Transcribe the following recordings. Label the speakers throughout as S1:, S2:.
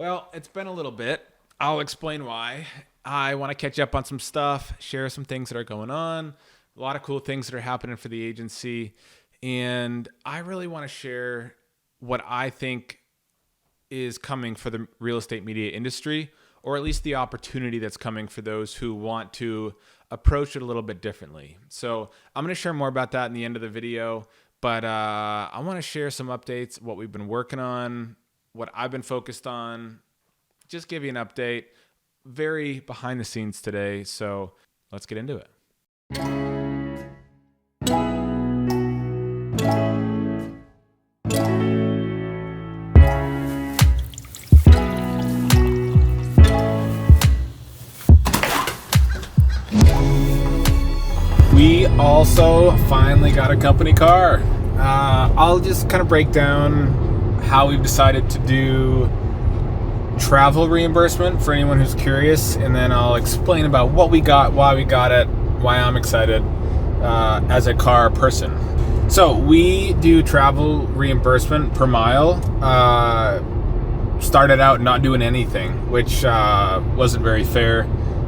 S1: Well, it's been a little bit. I'll explain why. I want to catch up on some stuff, share some things that are going on, a lot of cool things that are happening for the agency. And I really want to share what I think is coming for the real estate media industry, or at least the opportunity that's coming for those who want to approach it a little bit differently. So I'm going to share more about that in the end of the video, but I want to share some updates, what we've been working on, what I've been focused on, just give you an update. Very behind the scenes today, so let's get into it. We also finally got a company car. I'll just kind of break down how we've decided to do travel reimbursement for anyone who's curious, and then I'll explain about what we got, why we got it, why I'm excited as a car person. So we do travel reimbursement per mile. Started out not doing anything, which wasn't very fair.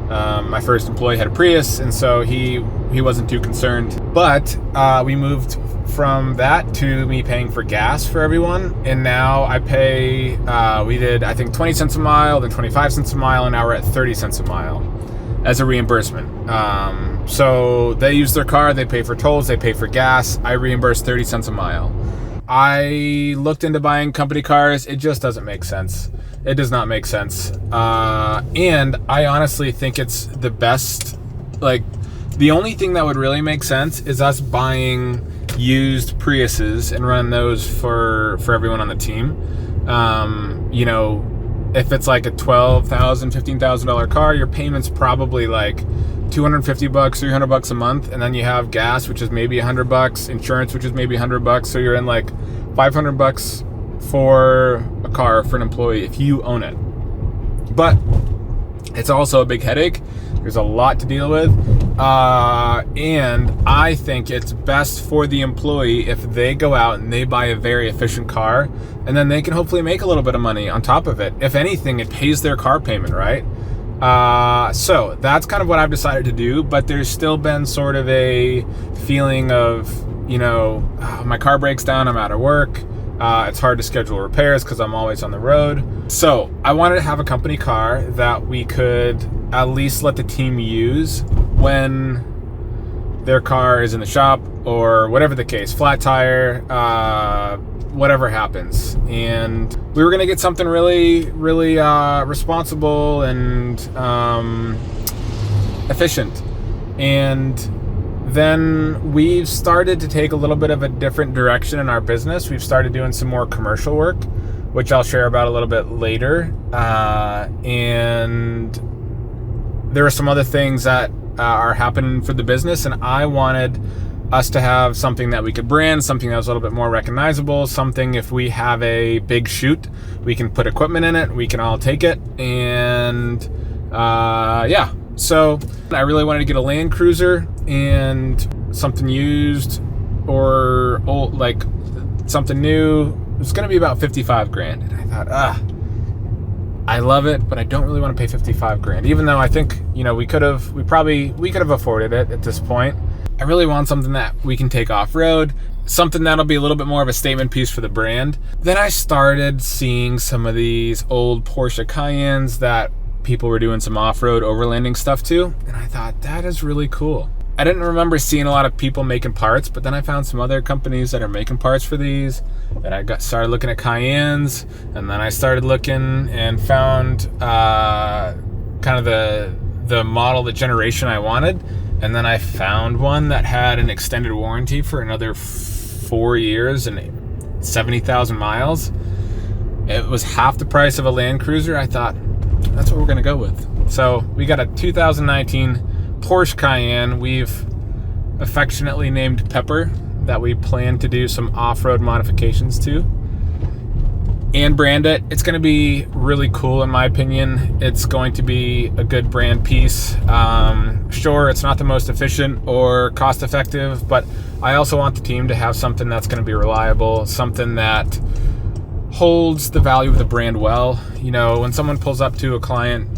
S1: My first employee had a Prius, and so he wasn't too concerned. But we moved from that to me paying for gas for everyone, and now I pay, we did I think 20 cents a mile, then 25 cents a mile, and now we're at 30 cents a mile as a reimbursement. So they use their car, they pay for tolls, they pay for gas, I reimburse 30 cents a mile. I looked into buying company cars, it just doesn't make sense. It does not make sense. And I honestly think it's the best, like, the only thing that would really make sense is us buying used Priuses and run those for everyone on the team. You know, if it's like a $12,000, $15,000 car, your payment's probably like $250, $300 a month, and then you have gas, which is maybe $100, insurance, which is maybe $100. So you're in like $500 for a car for an employee if you own it. But it's also a big headache. There's a lot to deal with. And I think it's best for the employee if they go out and they buy a very efficient car, and then they can hopefully make a little bit of money on top of it. If anything, it pays their car payment, right? So that's kind of what I've decided to do, but there's still been sort of a feeling of, you know, my car breaks down, I'm out of work. It's hard to schedule repairs because I'm always on the road. So I wanted to have a company car that we could at least let the team use when their car is in the shop or whatever the case, flat tire, whatever happens. And we were going to get something really, really responsible and efficient. And then we've started to take a little bit of a different direction in our business. We've started doing some more commercial work, which I'll share about a little bit later. And there are some other things that are happening for the business, and I wanted us to have something that we could brand, something that was a little bit more recognizable, something if we have a big shoot, we can put equipment in it, we can all take it, and yeah. So I really wanted to get a Land Cruiser and something used or old, like something new. It was going to be about 55 grand. And I thought, I love it, but I don't really want to pay 55 grand, even though I think, you know, we could have afforded it at this point. I really want something that we can take off road, something that'll be a little bit more of a statement piece for the brand. Then I started seeing some of these old Porsche Cayennes that people were doing some off-road overlanding stuff to, and I thought, that is really cool. I didn't remember seeing a lot of people making parts, but then I found some other companies that are making parts for these, and I started looking at Cayennes, and then I started looking and found kind of the model, the generation I wanted, and then I found one that had an extended warranty for another 4 years and 70,000 miles. It was half the price of a Land Cruiser. I thought, that's what we're gonna go with. So we got a 2019 Porsche Cayenne we've affectionately named Pepper, that we plan to do some off-road modifications to and brand it. It's going to be really cool in my opinion. It's going to be a good brand piece. Sure, it's not the most efficient or cost effective, but I also want the team to have something that's going to be reliable, something that holds the value of the brand well. When someone pulls up to a client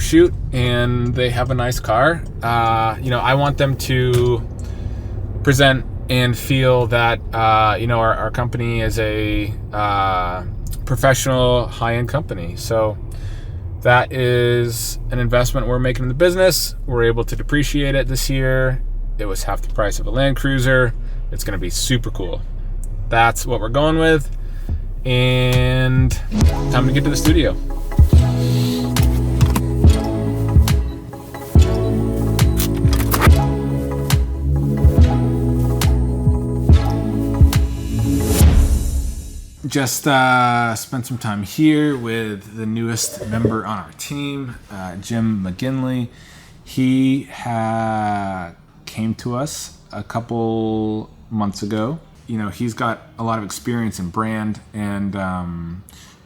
S1: shoot and they have a nice car, I want them to present and feel that our company is a professional, high-end company. So that is an investment we're making in the business. We're able to depreciate it this year. It was half the price of a Land Cruiser. It's going to be super cool. That's what we're going with. And time to get to the studio. Just spent some time here with the newest member on our team, Jim McGinley. He came to us a couple months ago. He's got a lot of experience in brand and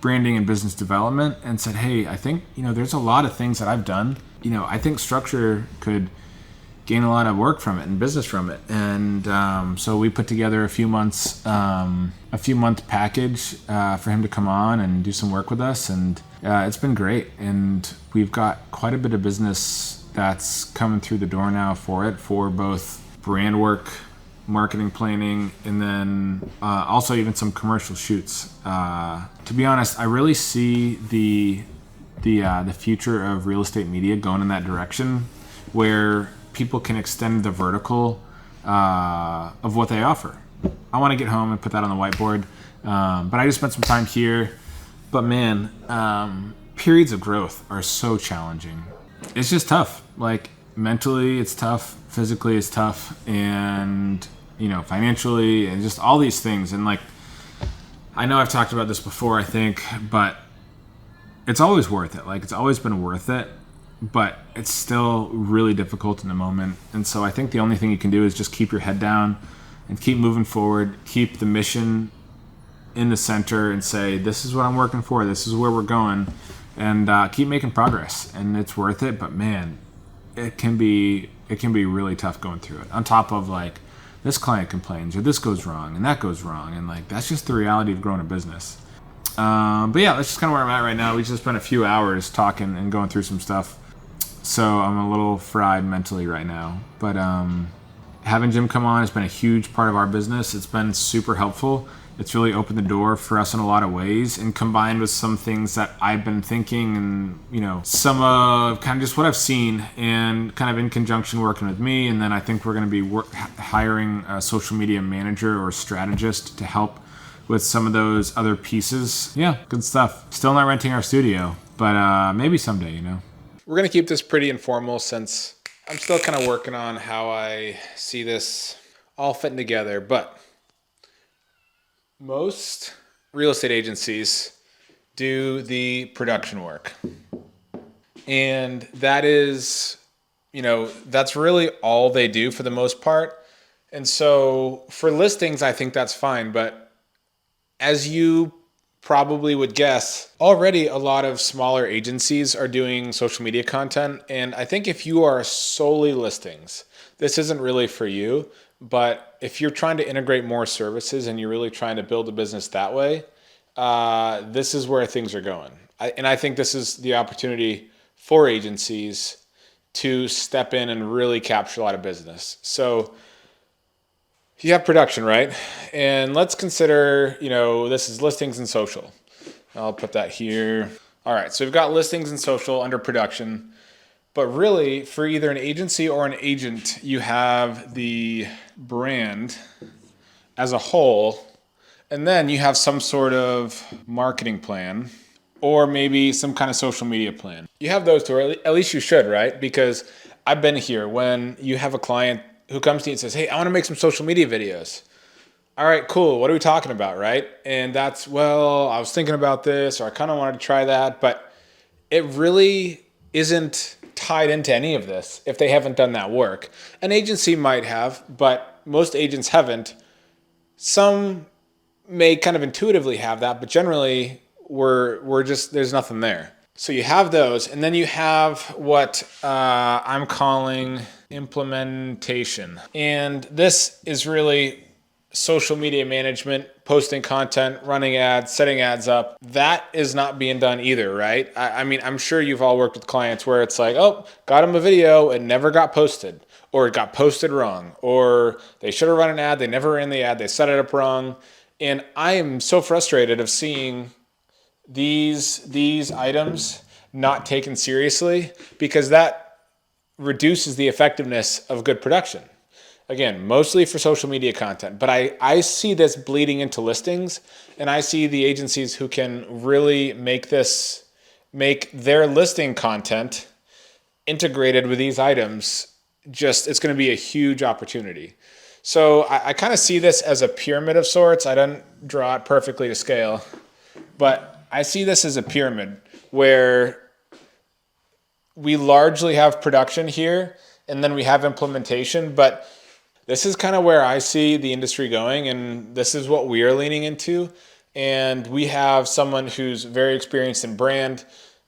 S1: branding and business development, and said, hey, I think, there's a lot of things that I've done. I think Structure could gain a lot of work from it and business from it. And so we put together a few month package for him to come on and do some work with us. And it's been great. And we've got quite a bit of business that's coming through the door now for both brand work, marketing planning, and then also even some commercial shoots. To be honest, I really see the future of real estate media going in that direction, where people can extend the vertical of what they offer. I want to get home and put that on the whiteboard, but I just spent some time here. But man, periods of growth are so challenging. It's just tough. Like, mentally it's tough, physically it's tough, and financially, and just all these things. And like, I know I've talked about this before, I think, but it's always worth it. Like, it's always been worth it, but it's still really difficult in the moment. And so I think the only thing you can do is just keep your head down and keep moving forward, keep the mission in the center, and say, this is what I'm working for, this is where we're going, and keep making progress. And it's worth it. But man, it can be really tough going through it, on top of like, this client complains, or this goes wrong and that goes wrong, and like, that's just the reality of growing a business. But yeah, that's just kind of where I'm at right now. We just spent a few hours talking and going through some stuff, so I'm a little fried mentally right now. But having Jim come on has been a huge part of our business. It's been super helpful. It's really opened the door for us in a lot of ways, and combined with some things that I've been thinking, and some of kind of just what I've seen, and kind of in conjunction working with me. And then I think we're going to be hiring a social media manager or strategist to help with some of those other pieces. Yeah, good stuff. Still not renting our studio, but maybe someday, We're going to keep this pretty informal, since I'm still kind of working on how I see this all fitting together. But most real estate agencies do the production work. And that is, that's really all they do for the most part. And so for listings, I think that's fine. But as you probably would guess, already a lot of smaller agencies are doing social media content. And I think if you are solely listings, this isn't really for you. But if you're trying to integrate more services and you're really trying to build a business that way, this is where things are going. I think this is the opportunity for agencies to step in and really capture a lot of business. So you have production, right? And let's consider, this is listings and social. I'll put that here. All right, so we've got listings and social under production. But really, for either an agency or an agent, you have the brand as a whole, and then you have some sort of marketing plan, or maybe some kind of social media plan. You have those two, or at least you should, right? Because I've been here when you have a client who comes to you and says, hey, I want to make some social media videos. All right, cool. What are we talking about, right? And that's, well, I was thinking about this, or I kind of wanted to try that, but it really isn't tied into any of this if they haven't done that work. An agency might have, but most agents haven't. Some may kind of intuitively have that, but generally we're just, there's nothing there. So you have those, and then you have what I'm calling implementation. And this is really social media management posting content, running ads, setting ads up. That is not being done either, right? I mean, I'm sure you've all worked with clients where it's like, oh, got them a video, it never got posted, or it got posted wrong, or they should have run an ad, they never ran the ad, they set it up wrong. And I am so frustrated of seeing these items not taken seriously, because that reduces the effectiveness of good production. Again, mostly for social media content, but I see this bleeding into listings, and I see the agencies who can really make their listing content integrated with these items. It's going to be a huge opportunity. So I kind of see this as a pyramid of sorts. I don't draw it perfectly to scale, but I see this as a pyramid where we largely have production here, and then we have implementation, but this is kind of where I see the industry going, and this is what we are leaning into. And we have someone who's very experienced in brand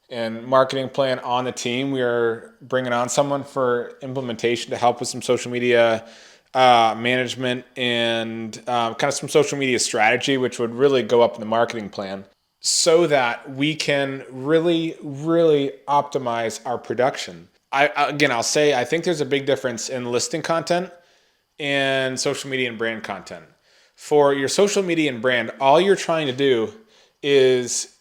S1: and marketing plan on the team. We are bringing on someone for implementation to help with some social media management and kind of some social media strategy, which would really go up in the marketing plan, so that we can really, really optimize our production. I'll say, I think there's a big difference in listing content and social media and brand content. For your social media and brand, all you're trying to do is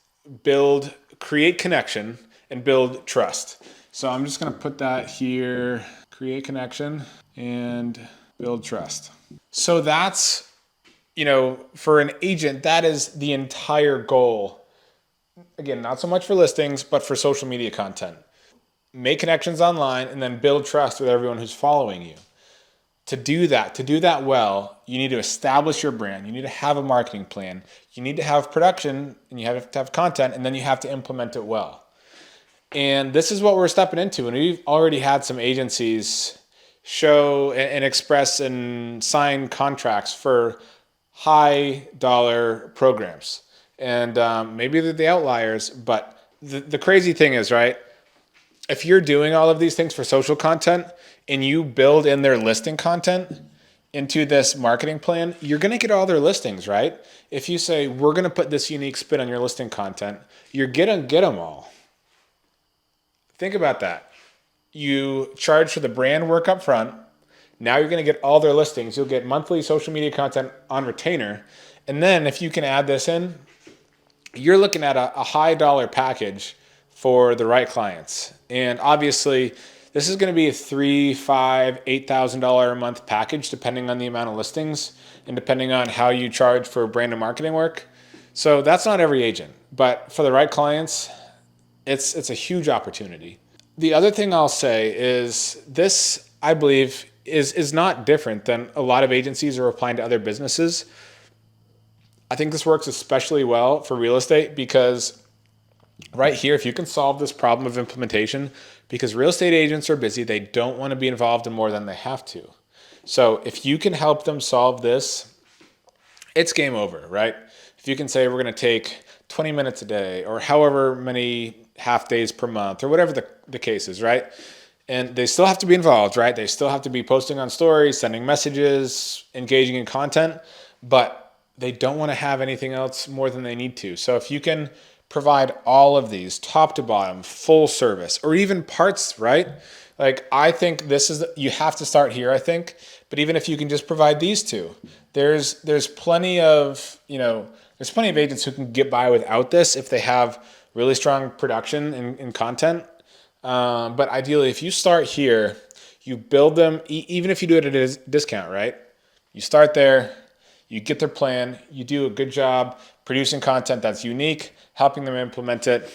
S1: create connection and build trust. So I'm just going to put that here, create connection and build trust. So that's, for an agent, that is the entire goal. Again, not so much for listings, but for social media content. Make connections online and then build trust with everyone who's following you. To do that well, you need to establish your brand. You need to have a marketing plan. You need to have production, and you have to have content, and then you have to implement it well. And this is what we're stepping into. And we've already had some agencies show and express and sign contracts for high dollar programs. And maybe they're the outliers, but the crazy thing is, right? If you're doing all of these things for social content and you build in their listing content into this marketing plan, you're going to get all their listings, right? If you say, we're going to put this unique spin on your listing content, you're going to get them all. Think about that. You charge for the brand work up front. Now you're going to get all their listings. You'll get monthly social media content on retainer. And then if you can add this in, you're looking at a high dollar package for the right clients. And obviously, this is going to be a $3,000, $5,000, $8,000 a month package, depending on the amount of listings and depending on how you charge for brand and marketing work. So that's not every agent, but for the right clients, it's a huge opportunity. The other thing I'll say is this, I believe, is not different than a lot of agencies are applying to other businesses. I think this works especially well for real estate because right here, if you can solve this problem of implementation, because real estate agents are busy, they don't want to be involved in more than they have to. So if you can help them solve this, it's game over, right? If you can say, we're going to take 20 minutes a day or however many half days per month or whatever the case is, right? And they still have to be involved, right? They still have to be posting on stories, sending messages, engaging in content, but they don't want to have anything else more than they need to. So if you can provide all of these top to bottom, full service, or even parts, right? Like, I think you have to start here, I think. But even if you can just provide these two, there's plenty of, there's plenty of agents who can get by without this if they have really strong production and content. But ideally, if you start here, you build them, even if you do it at a discount, right? You start there, you get their plan, you do a good job producing content that's unique, helping them implement it.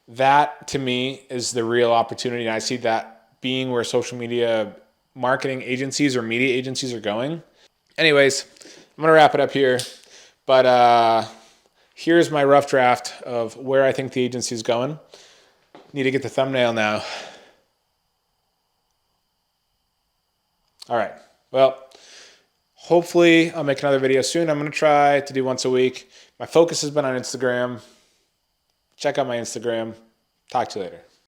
S1: That, to me, is the real opportunity. And I see that being where social media marketing agencies or media agencies are going. Anyways, I'm going to wrap it up here. But here's my rough draft of where I think the agency is going. Need to get the thumbnail now. All right. Well, hopefully I'll make another video soon. I'm going to try to do once a week. My focus has been on Instagram. Check out my Instagram. Talk to you later.